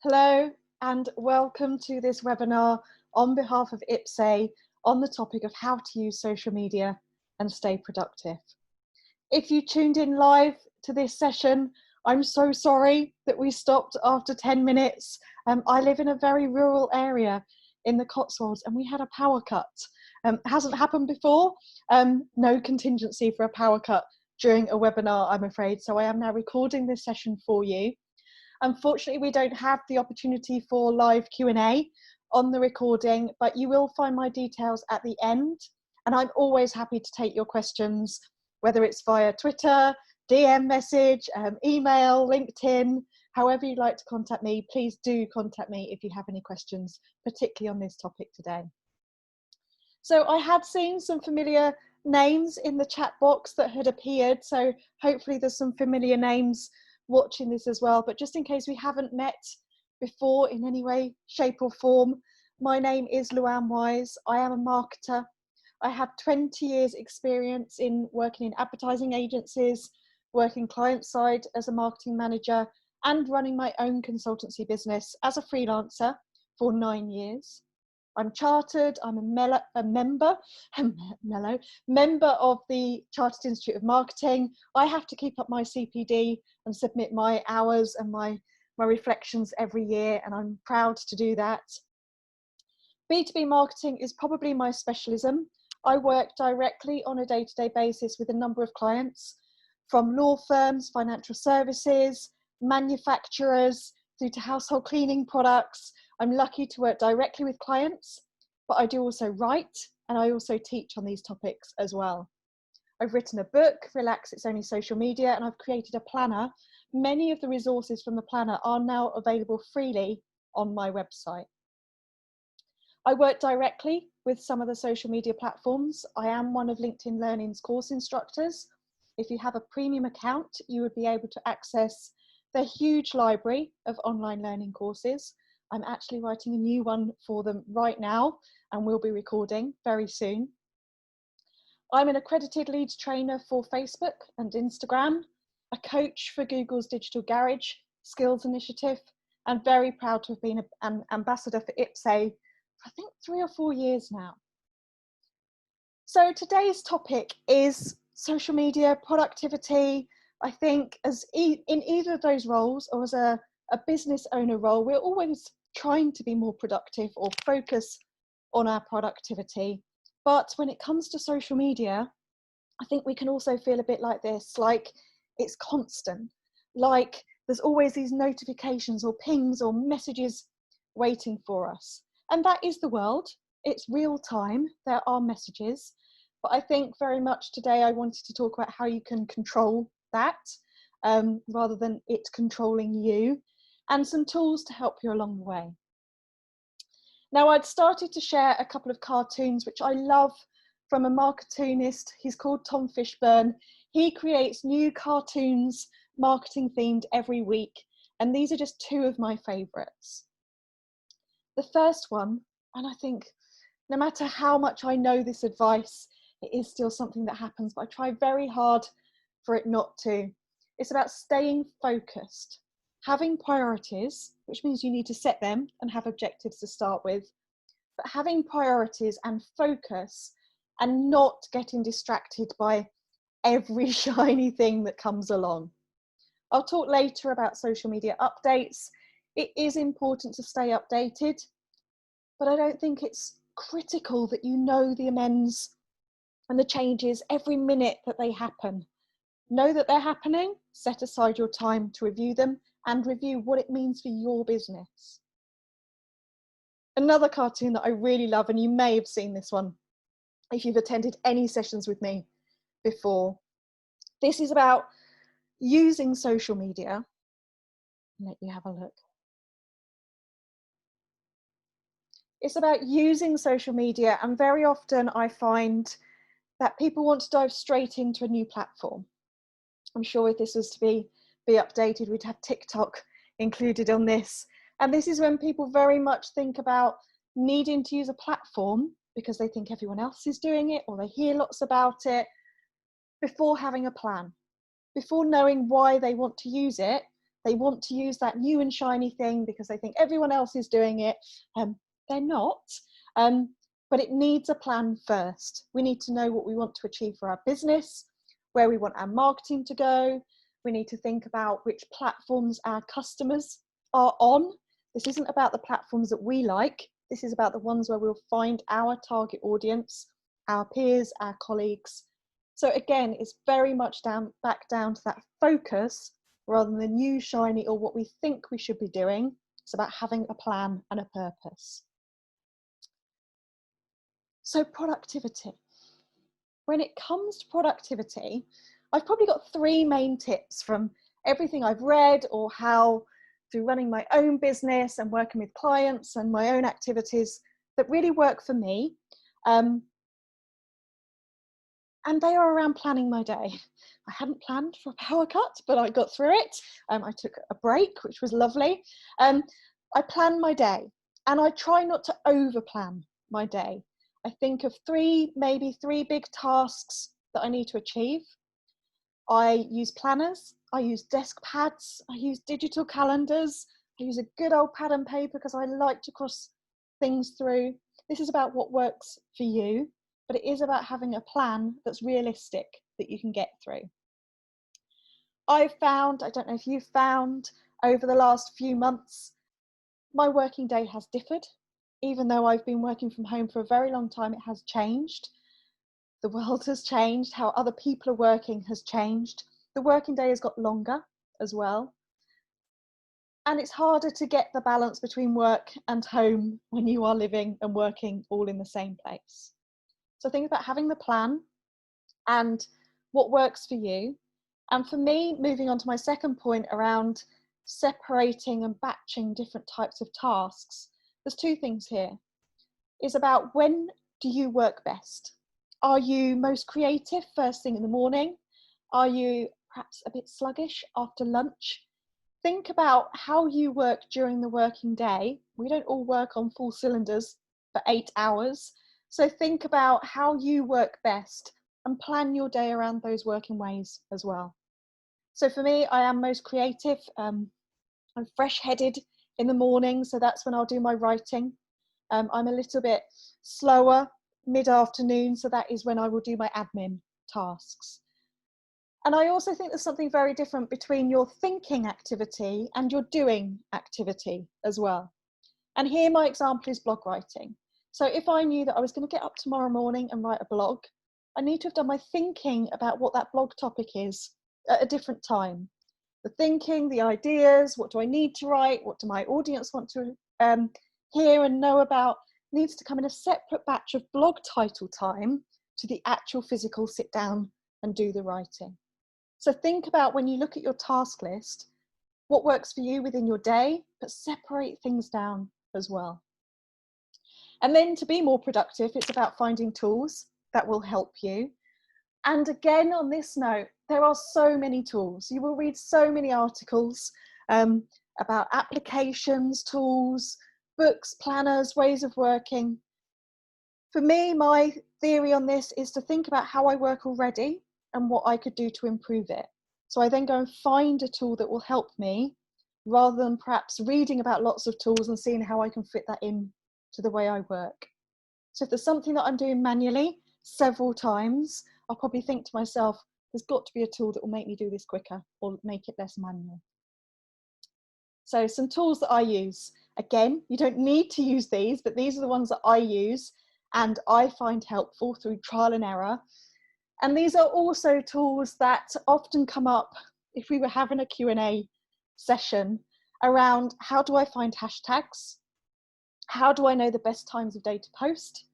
Hello and welcome to this webinar on behalf of IPSE on the topic of how to use social media and stay productive. If you tuned in live to this session, I'm so sorry that we stopped after 10 minutes. I live in a very rural area in the Cotswolds and we had a power cut. Hasn't happened before, no contingency for a power cut during a webinar, I'm afraid. So I am now recording this session for you. Unfortunately, we don't have the opportunity for live Q&A on the recording, but you will find my details at the end. And I'm always happy to take your questions, whether it's via Twitter, DM message, email, LinkedIn, however you'd like to contact me, please do contact me if you have any questions, particularly on this topic today. So I had seen some familiar names in the chat box that had appeared. So hopefully there's some familiar names watching this as well, but just in case we haven't met before in any way, shape or form, my name is Luann Wise. I am a marketer. I have 20 years experience in working in advertising agencies, working client side as a marketing manager and running my own consultancy business as a freelancer for 9 years. I'm chartered, I'm a member of the Chartered Institute of Marketing. I have to keep up my CPD and submit my hours and my reflections every year, and I'm proud to do that. B2B marketing is probably my specialism. I work directly on a day-to-day basis with a number of clients, from law firms, financial services, manufacturers, through to household cleaning products. I'm lucky to work directly with clients, but I do also write and I also teach on these topics as well. I've written a book, Relax, It's Only Social Media, and I've created a planner. Many of the resources from the planner are now available freely on my website. I work directly with some of the social media platforms. I am one of LinkedIn Learning's course instructors. If you have a premium account, you would be able to access their huge library of online learning courses. I'm actually writing a new one for them right now and we'll be recording very soon. I'm an accredited leads trainer for Facebook and Instagram, a coach for Google's Digital Garage Skills Initiative, and very proud to have been an ambassador for IPSE for I think 3 or 4 years now. So today's topic is social media, productivity. I think in either of those roles or as a business owner role, we're always trying to be more productive or focus on our productivity. But when it comes to social media, I think we can also feel a bit like this, like it's constant, like there's always these notifications or pings or messages waiting for us. And that is the world. It's real time. There are messages. But I think very much today I wanted to talk about how you can control that rather than it controlling you, and some tools to help you along the way. Now, I'd started to share a couple of cartoons which I love from a marketeunist. He's called Tom Fishburne. He creates new cartoons, marketing themed, every week, and these are just 2 of my favorites. The first one, and I think no matter how much I know this advice, it is still something that happens, but I try very hard for it not to. It's about staying focused, having priorities, which means you need to set them and have objectives to start with, but having priorities and focus and not getting distracted by every shiny thing that comes along. I'll talk later about social media updates. It is important to stay updated, but I don't think it's critical that you know the amends and the changes every minute that they happen. Know that they're happening, set aside your time to review them and review what it means for your business. Another cartoon that I really love, and you may have seen this one if you've attended any sessions with me before. This is about using social media. Let you have a look. It's about using social media, and very often I find that people want to dive straight into a new platform. I'm sure if this was to be updated, we'd have TikTok included on this. And this is when people very much think about needing to use a platform because they think everyone else is doing it or they hear lots about it, before having a plan, before knowing why they want to use it, They want to use that new and shiny thing because they think everyone else is doing it. They're not. But it needs a plan first. We need to know what we want to achieve for our business, where we want our marketing to go. We need to think about which platforms our customers are on. This isn't about the platforms that we like. This is about the ones where we'll find our target audience, our peers, our colleagues. So again, it's very much back down to that focus rather than the new shiny or what we think we should be doing. It's about having a plan and a purpose. So productivity. When it comes to productivity, I've probably got 3 main tips from everything I've read or how through running my own business and working with clients and my own activities that really work for me. And they are around planning my day. I hadn't planned for a power cut, but I got through it. I took a break, which was lovely. I plan my day and I try not to over plan my day. I think of maybe three big tasks that I need to achieve. I use planners, I use desk pads, I use digital calendars, I use a good old pad and paper because I like to cross things through. This is about what works for you, but it is about having a plan that's realistic that you can get through. I've found, I don't know if you've found, over the last few months, my working day has differed. Even though I've been working from home for a very long time, it has changed. The world has changed, how other people are working has changed. The working day has got longer as well. And it's harder to get the balance between work and home when you are living and working all in the same place. So think about having the plan and what works for you. And for me, moving on to my second point around separating and batching different types of tasks, there's 2 things here. It's about when do you work best? Are you most creative first thing in the morning? Are you perhaps a bit sluggish after lunch? Think about how you work during the working day. We don't all work on full cylinders for 8 hours. So think about how you work best and plan your day around those working ways as well. So for me, I am most creative. I'm fresh-headed in the morning, so that's when I'll do my writing. I'm a little bit slower mid-afternoon, so that is when I will do my admin tasks. And I also think there's something very different between your thinking activity and your doing activity as well. And here my example is blog writing. So if I knew that I was going to get up tomorrow morning and write a blog, I need to have done my thinking about what that blog topic is at a different time. The thinking, the ideas, what do I need to write, what do my audience want to hear and know about, needs to come in a separate batch of blog title time to the actual physical sit down and do the writing. So think about when you look at your task list, what works for you within your day, but separate things down as well. And then to be more productive, it's about finding tools that will help you. And again, on this note, there are so many tools. You will read so many articles about applications, tools, books, planners, ways of working. For me, my theory on this is to think about how I work already and what I could do to improve it. So I then go and find a tool that will help me rather than perhaps reading about lots of tools and seeing how I can fit that in to the way I work. So if there's something that I'm doing manually several times, I'll probably think to myself, there's got to be a tool that will make me do this quicker or make it less manual. So some tools that I use. Again, you don't need to use these, but these are the ones that I use and I find helpful through trial and error. And these are also tools that often come up if we were having a Q&A session around how do I find hashtags? How do I know the best times of day to post?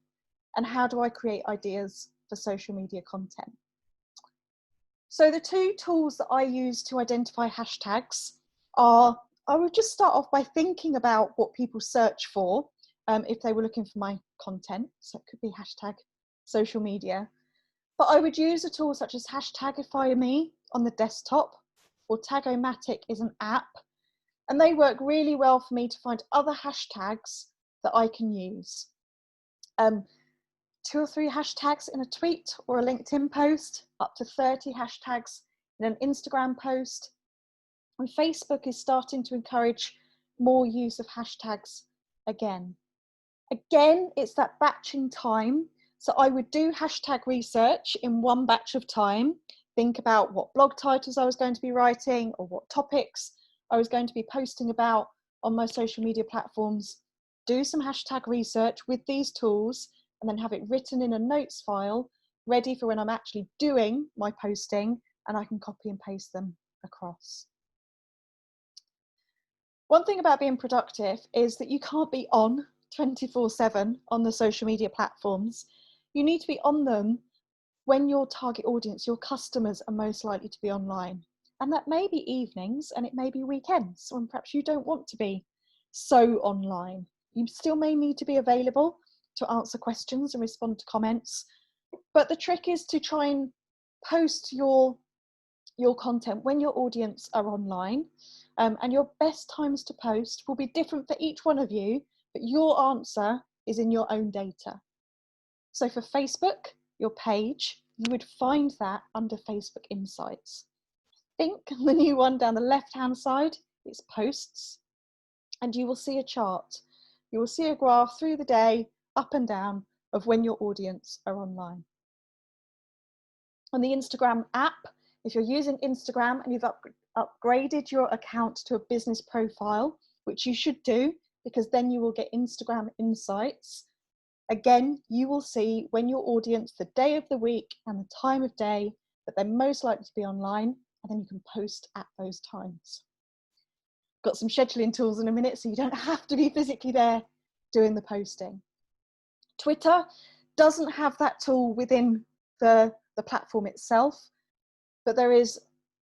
And how do I create ideas for social media content? So the 2 tools that I use to identify hashtags are, I would just start off by thinking about what people search for if they were looking for my content. So it could be hashtag social media. But I would use a tool such as Hashtagify.me on the desktop, or Tagomatic is an app. And they work really well for me to find other hashtags that I can use. 2 or 3 hashtags in a tweet or a LinkedIn post, up to 30 hashtags in an Instagram post. And Facebook is starting to encourage more use of hashtags again. Again, it's that batching time. So I would do hashtag research in one batch of time, think about what blog titles I was going to be writing or what topics I was going to be posting about on my social media platforms, do some hashtag research with these tools, and then have it written in a notes file, ready for when I'm actually doing my posting, and I can copy and paste them across. One thing about being productive is that you can't be on 24/7 on the social media platforms. You need to be on them when your target audience, your customers, are most likely to be online. And that may be evenings and it may be weekends when perhaps you don't want to be so online. You still may need to be available to answer questions and respond to comments. But the trick is to try and post your content when your audience are online, and your best times to post will be different for each one of you, but your answer is in your own data. So for Facebook, your page, you would find that under Facebook Insights. Think the new one down the left-hand side, it's posts, and you will see a chart. You will see a graph through the day, up and down, of when your audience are online. On the Instagram app, if you're using Instagram and you've upgraded your account to a business profile, which you should do, because then you will get Instagram Insights. Again, you will see when your audience, the day of the week and the time of day that they're most likely to be online, and then you can post at those times. Got some scheduling tools in a minute, so you don't have to be physically there doing the posting. Twitter doesn't have that tool within the platform itself, but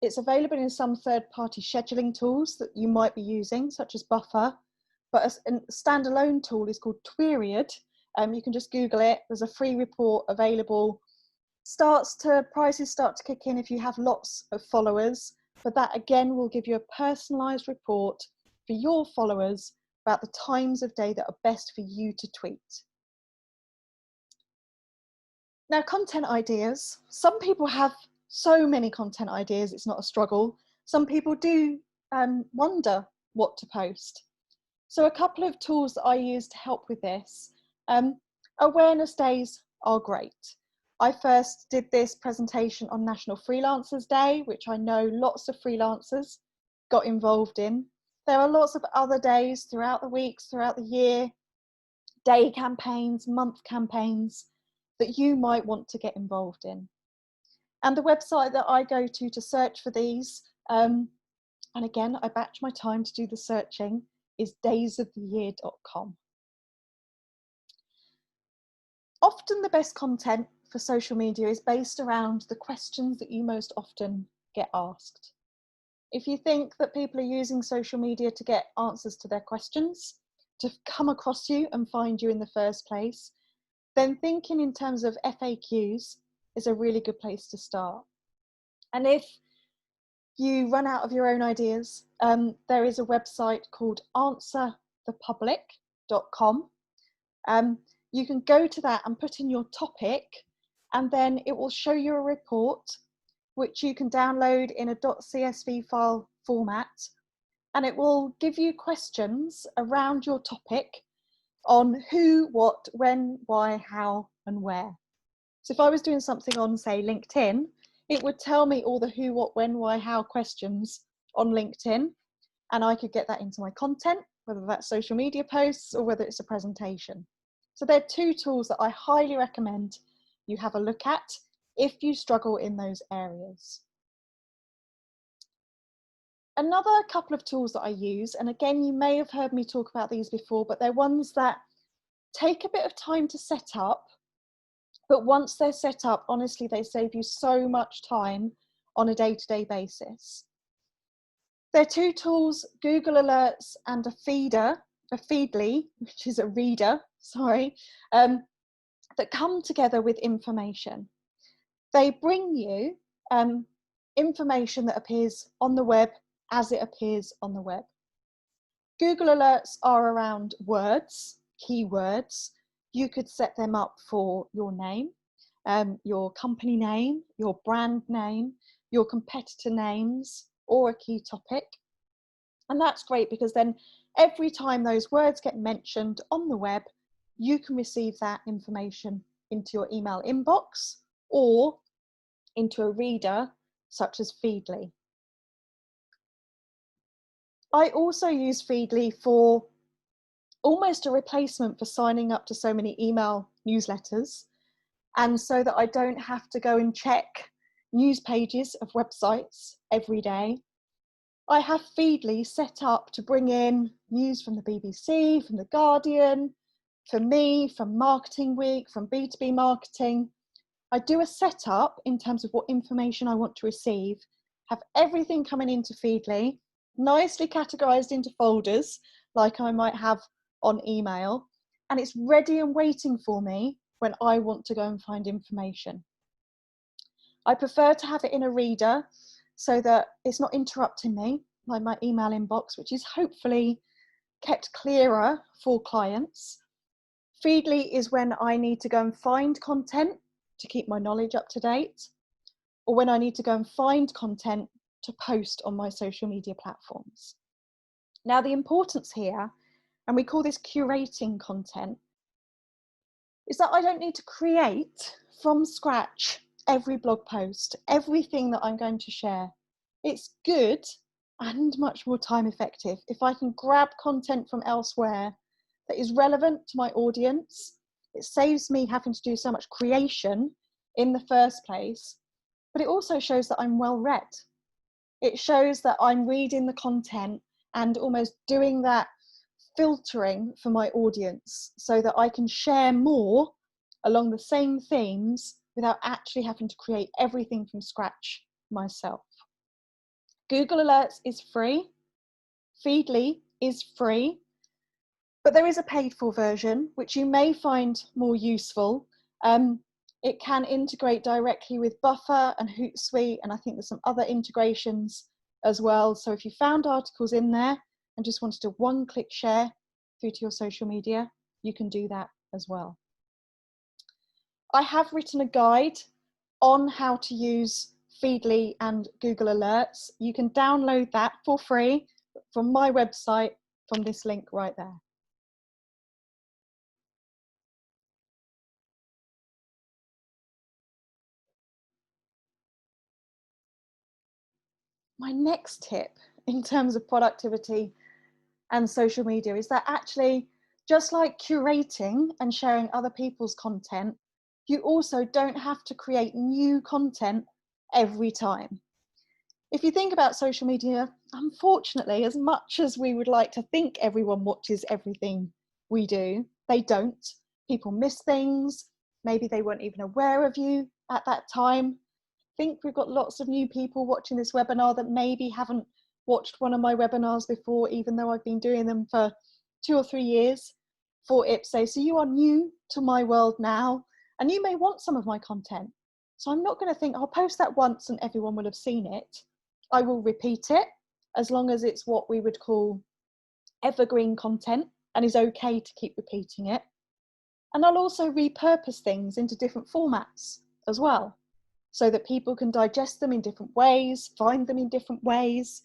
it's available in some third-party scheduling tools that you might be using, such as Buffer, but a standalone tool is called Twiriad. You can just Google it. There's a free report available. Prices start to kick in if you have lots of followers, but that again will give you a personalized report for your followers about the times of day that are best for you to tweet. Now, content ideas. Some people have so many content ideas, it's not a struggle. Some people do wonder what to post. So a couple of tools that I use to help with this. Awareness days are great. I first did this presentation on National Freelancers Day, which I know lots of freelancers got involved in. There are lots of other days throughout the weeks, throughout the year, day campaigns, month campaigns that you might want to get involved in. And the website that I go to search for these, and again, I batch my time to do the searching, is daysoftheyear.com. Often the best content for social media is based around the questions that you most often get asked. If you think that people are using social media to get answers to their questions, to come across you and find you in the first place, then thinking in terms of FAQs is a really good place to start. And if you run out of your own ideas, there is a website called answerthepublic.com. You can go to that and put in your topic, and then it will show you a report which you can download in a .csv file format, and it will give you questions around your topic on who, what, when, why, how, and where. So if I was doing something on, say, LinkedIn, it would tell me all the who, what, when, why, how questions on LinkedIn, and I could get that into my content, whether that's social media posts or whether it's a presentation. So they're two tools that I highly recommend you have a look at if you struggle in those areas. Another couple of tools that I use, and again, you may have heard me talk about these before, but they're ones that take a bit of time to set up, but once they're set up, honestly, they save you so much time on a day-to-day basis. They're two tools, Google Alerts and a Feedly, which is a reader, sorry, that come together with information. They bring you information that appears on the web as it appears on the web. Google Alerts are around words, keywords. You could set them up for your name, your company name, your brand name, your competitor names, or a key topic. And that's great because then every time those words get mentioned on the web, you can receive that information into your email inbox or into a reader such as Feedly. I also use Feedly for almost a replacement for signing up to so many email newsletters, and so that I don't have to go and check news pages of websites every day. I have Feedly set up to bring in news from the BBC, from The Guardian, from me, from Marketing Week, from B2B Marketing. I do a setup in terms of what information I want to receive, have everything coming into Feedly, nicely categorized into folders like I might have on email, and it's ready and waiting for me when I want to go and find information. I prefer to have it in a reader so that it's not interrupting me, like my email inbox, which is hopefully kept clearer for clients. Feedly is when I need to go and find content to keep my knowledge up to date, or when I need to go and find content to post on my social media platforms. Now, the importance here, and we call this curating content, is that I don't need to create from scratch every blog post, everything that I'm going to share. It's good and much more time effective if I can grab content from elsewhere that is relevant to my audience. It saves me having to do so much creation in the first place, but it also shows that I'm well read. It shows that I'm reading the content and almost doing that filtering for my audience so that I can share more along the same themes without actually having to create everything from scratch myself. Google Alerts is free. Feedly is free. But there is a paid for version, which you may find more useful. It can integrate directly with Buffer and Hootsuite, and I think there's some other integrations as well. So if you found articles in there and just wanted to one-click share through to your social media, you can do that as well. I have written a guide on how to use Feedly and Google Alerts. You can download that for free from my website from this link right there. My next tip in terms of productivity and social media is that actually, just like curating and sharing other people's content, you also don't have to create new content every time. If you think about social media, unfortunately, as much as we would like to think everyone watches everything we do, they don't. People miss things. Maybe they weren't even aware of you at that time. I think we've got lots of new people watching this webinar that maybe haven't watched one of my webinars before, even though I've been doing them for 2 or 3 years for Ipso. So you are new to my world now, and you may want some of my content. So I'm not going to think I'll post that once and everyone will have seen it. I will repeat it as long as it's what we would call evergreen content and is okay to keep repeating it. And I'll also repurpose things into different formats as well, so that people can digest them in different ways, find them in different ways.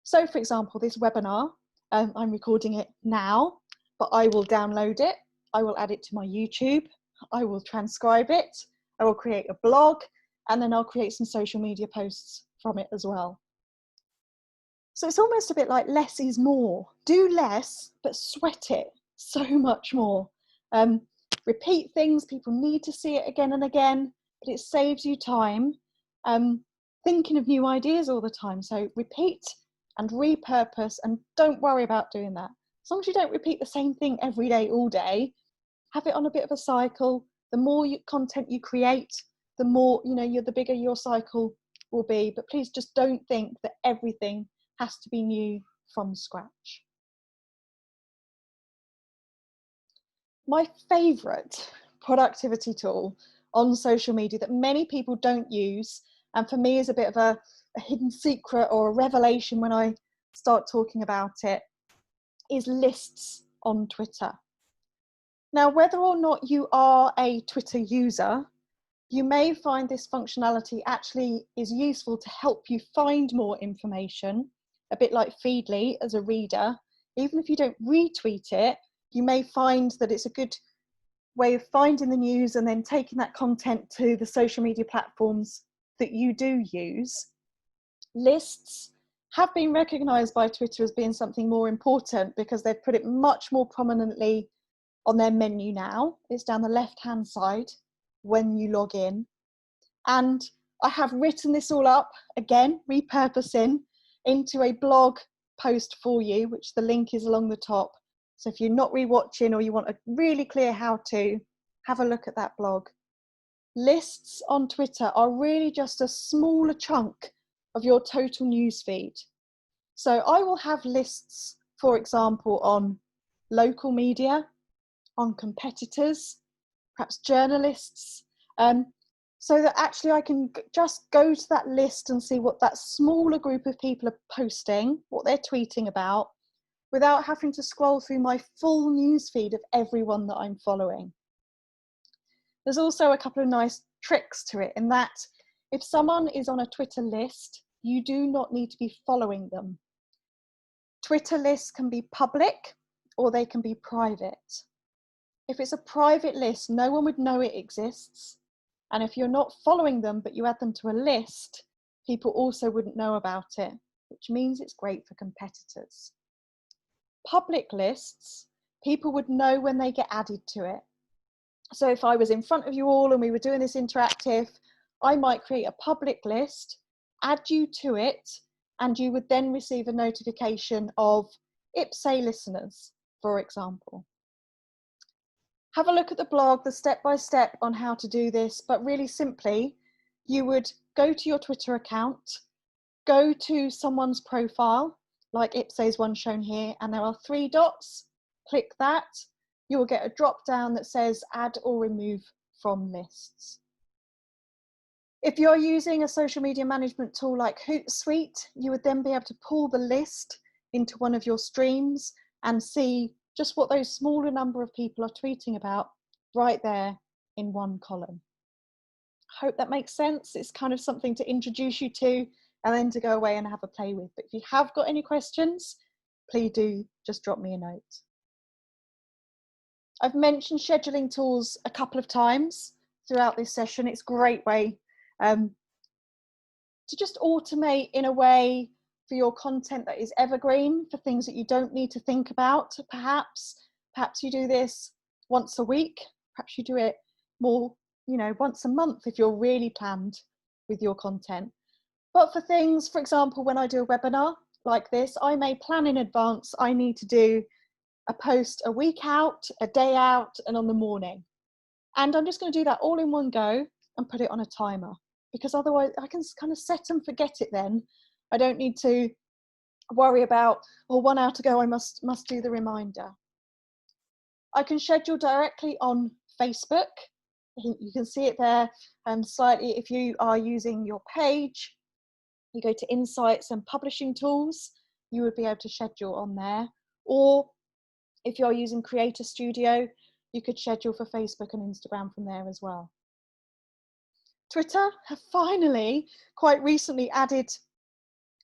So for example, this webinar, I'm recording it now, but I will download it, I will add it to my YouTube, I will transcribe it, I will create a blog, and then I'll create some social media posts from it as well. So it's almost a bit like less is more. Do less, but sweat it so much more. Repeat things, people need to see it again and again, but it saves you time thinking of new ideas all the time. So repeat and repurpose, and don't worry about doing that. As long as you don't repeat the same thing every day, all day, have it on a bit of a cycle. The more content you create, the more, the bigger your cycle will be. But please just don't think that everything has to be new from scratch. My favorite productivity tool on social media that many people don't use, and for me is a bit of a hidden secret or a revelation when I start talking about it, is lists on Twitter. Now, whether or not you are a Twitter user, You may find this functionality actually is useful to help you find more information, a bit like Feedly as a reader. Even if you don't retweet it, you may find that it's a good way of finding the news and then taking that content to the social media platforms that you do use. Lists have been recognised by Twitter as being something more important because they've put it much more prominently on their menu now. It's down the left-hand side when you log in. And I have written this all up, again, repurposing into a blog post for you, which the link is along the top. So if you're not rewatching or you want a really clear how to, have a look at that blog. Lists on Twitter are really just a smaller chunk of your total news feed. So I will have lists, for example, on local media, on competitors, perhaps journalists, so that actually I can just go to that list and see what that smaller group of people are posting, what they're tweeting about, without having to scroll through my full newsfeed of everyone that I'm following. There's also a couple of nice tricks to it in that if someone is on a Twitter list, you do not need to be following them. Twitter lists can be public or they can be private. If it's a private list, no one would know it exists. And if you're not following them, but you add them to a list, people also wouldn't know about it, which means it's great for competitors. Public lists, people would know when they get added to it. So if I was in front of you all and we were doing this interactive, I might create a public list, add you to it, and you would then receive a notification of IPSE listeners, for example. Have a look at the blog, the step-by-step on how to do this, but really simply, you would go to your Twitter account, go to someone's profile, like IPSE's one shown here, and there are 3 dots, click that, you will get a drop down that says add or remove from lists. If you're using a social media management tool like Hootsuite, you would then be able to pull the list into one of your streams and see just what those smaller number of people are tweeting about right there in one column. Hope that makes sense. It's kind of something to introduce you to and then to go away and have a play with. But if you have got any questions, please do just drop me a note. I've mentioned scheduling tools a couple of times throughout this session. It's a great way to just automate in a way for your content that is evergreen, for things that you don't need to think about. Perhaps you do this once a week, perhaps you do it more, once a month if you're really planned with your content. But for things, for example, when I do a webinar like this, I may plan in advance, I need to do a post a week out, a day out, and on the morning. And I'm just going to do that all in one go and put it on a timer, because otherwise I can kind of set and forget it then. I don't need to worry about, 1 hour to go, I must do the reminder. I can schedule directly on Facebook. You can see it there slightly. If you are using your page, you go to Insights and Publishing Tools, you would be able to schedule on there. Or if you're using Creator Studio, you could schedule for Facebook and Instagram from there as well. Twitter have finally, quite recently, added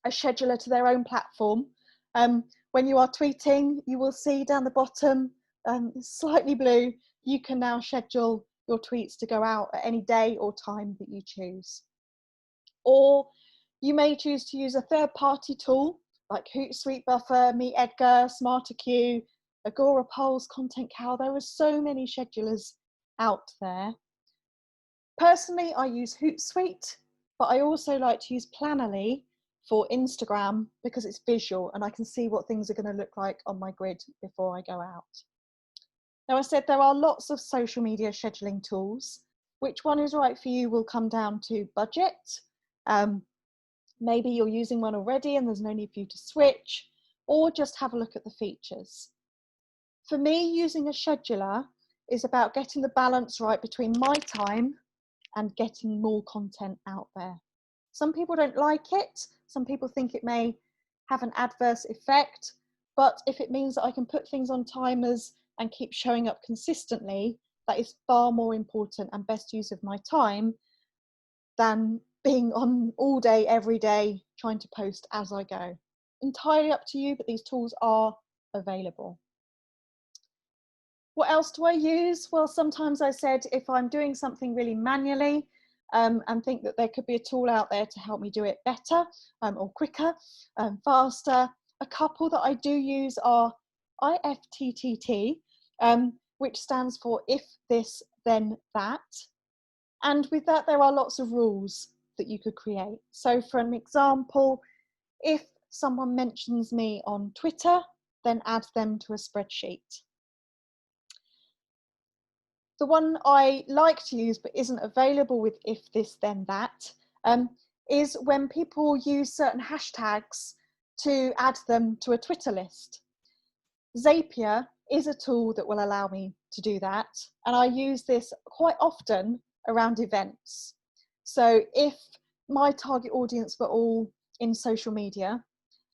a scheduler to their own platform. When you are tweeting, you will see down the bottom, slightly blue, you can now schedule your tweets to go out at any day or time that you choose. Or you may choose to use a third-party tool like Hootsuite Buffer, Meet Edgar, SmarterQ, Agora Polls, Content Cow. There are so many schedulers out there. Personally, I use Hootsuite, but I also like to use Plannerly for Instagram because it's visual and I can see what things are going to look like on my grid before I go out. Now, I said there are lots of social media scheduling tools. Which one is right for you will come down to budget. Maybe you're using one already and there's no need for you to switch, or just have a look at the features. For me, using a scheduler is about getting the balance right between my time and getting more content out there. Some people don't like it. Some people think it may have an adverse effect, but if it means that I can put things on timers and keep showing up consistently, that is far more important and best use of my time than being on all day, every day, trying to post as I go. Entirely up to you, but these tools are available. What else do I use? Well, sometimes I said if I'm doing something really manually and think that there could be a tool out there to help me do it better or quicker, faster. A couple that I do use are IFTTT, which stands for if this, then that. And with that, there are lots of rules that you could create. So for an example, if someone mentions me on Twitter, then add them to a spreadsheet. The one I like to use but isn't available with if this then that is when people use certain hashtags to add them to a Twitter list. Zapier is a tool that will allow me to do that, and I use this quite often around events. So if my target audience were all in social media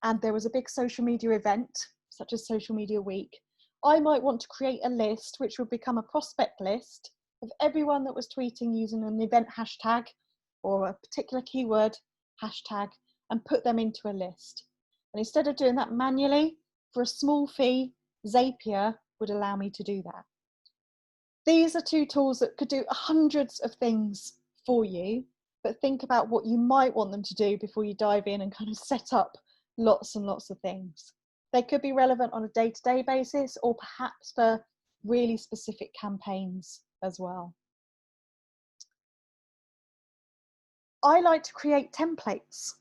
and there was a big social media event such as Social Media Week, I might want to create a list which would become a prospect list of everyone that was tweeting using an event hashtag or a particular keyword hashtag and put them into a list. And instead of doing that manually, for a small fee, Zapier would allow me to do that. These are two tools that could do hundreds of things for you, but think about what you might want them to do before you dive in and kind of set up lots and lots of things. They could be relevant on a day-to-day basis or perhaps for really specific campaigns as well. I like to create templates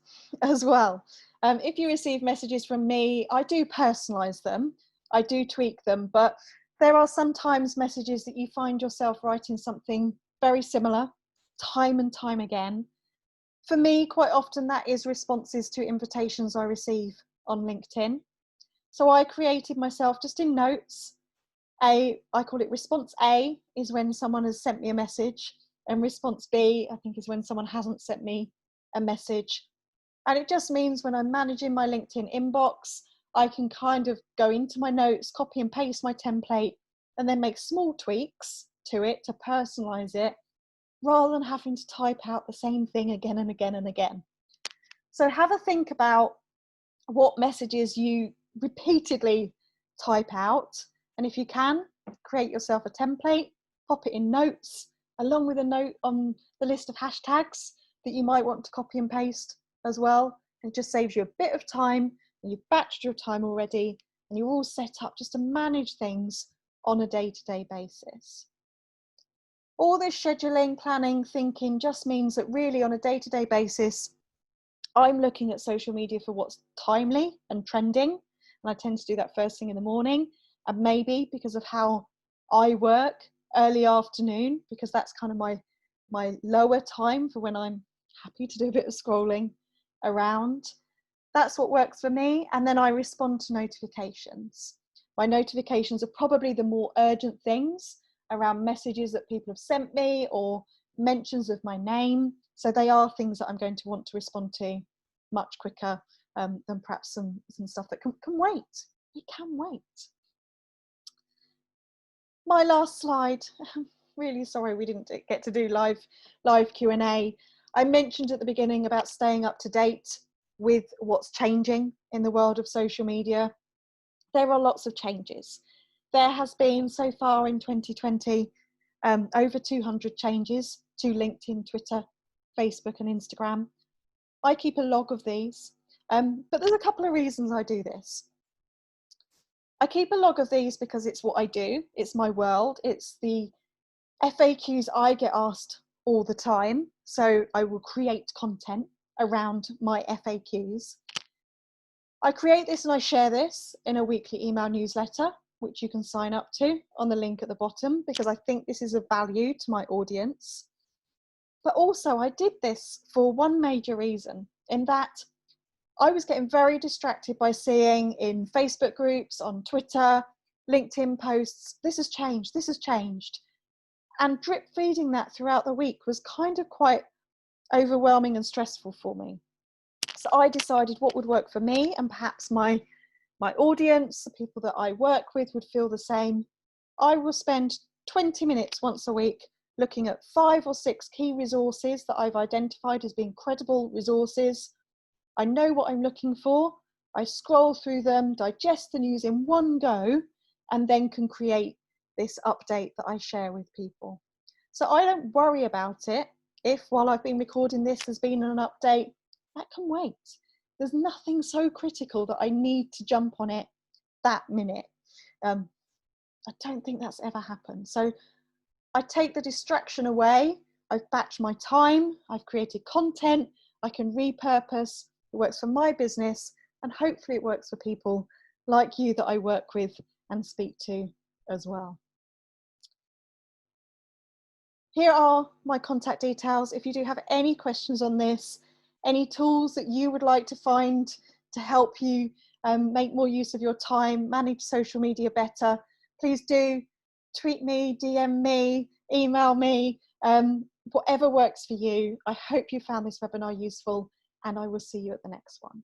as well. If you receive messages from me, I do personalize them, I do tweak them, but there are sometimes messages that you find yourself writing something very similar time and time again. For me, quite often that is responses to invitations I receive on LinkedIn. So I created myself just in notes. I call it response A is when someone has sent me a message, and response B, I think, is when someone hasn't sent me a message. And it just means when I'm managing my LinkedIn inbox, I can kind of go into my notes, copy and paste my template, and then make small tweaks to it to personalize it, rather than having to type out the same thing again and again and again. So have a think about what messages you repeatedly type out, and if you can, create yourself a template, pop it in notes, along with a note on the list of hashtags that you might want to copy and paste as well. It just saves you a bit of time, and you've batched your time already, and you're all set up just to manage things on a day-to-day basis. All this scheduling, planning, thinking just means that really on a day-to-day basis, I'm looking at social media for what's timely and trending, and I tend to do that first thing in the morning, and maybe because of how I work, early afternoon, because that's kind of my lower time for when I'm happy to do a bit of scrolling around. That's what works for me, and then I respond to notifications. My notifications are probably the more urgent things around messages that people have sent me or mentions of my name. So they are things that I'm going to want to respond to much quicker than perhaps some stuff that can wait. It can wait. My last slide. Really sorry we didn't get to do live Q&A. I mentioned at the beginning about staying up to date with what's changing in the world of social media. There are lots of changes. There has been so far in 2020 over 200 changes to LinkedIn, Twitter, Facebook and Instagram. I keep a log of these, but there's a couple of reasons I do this. I keep a log of these because it's what I do, it's my world, it's the FAQs I get asked all the time, so I will create content around my FAQs. I create this and I share this in a weekly email newsletter, which you can sign up to on the link at the bottom, because I think this is of value to my audience. But also I did this for one major reason, in that I was getting very distracted by seeing in Facebook groups, on Twitter, LinkedIn posts, this has changed. And drip feeding that throughout the week was kind of quite overwhelming and stressful for me. So I decided what would work for me, and perhaps my audience, the people that I work with, would feel the same. I will spend 20 minutes once a week, looking at 5 or 6 key resources that I've identified as being credible resources. I know what I'm looking for. I scroll through them, digest the news in one go, and then can create this update that I share with people. So I don't worry about it if, while I've been recording this, there's been an update. That can wait. There's nothing so critical that I need to jump on it that minute. I don't think that's ever happened. So I take the distraction away. I've batched my time. I've created content. I can repurpose. It works for my business, and hopefully it works for people like you that I work with and speak to as well. Here are my contact details. If you do have any questions on this, any tools that you would like to find to help you make more use of your time, manage social media better, please do tweet me, DM me, email me, whatever works for you. I hope you found this webinar useful, and I will see you at the next one.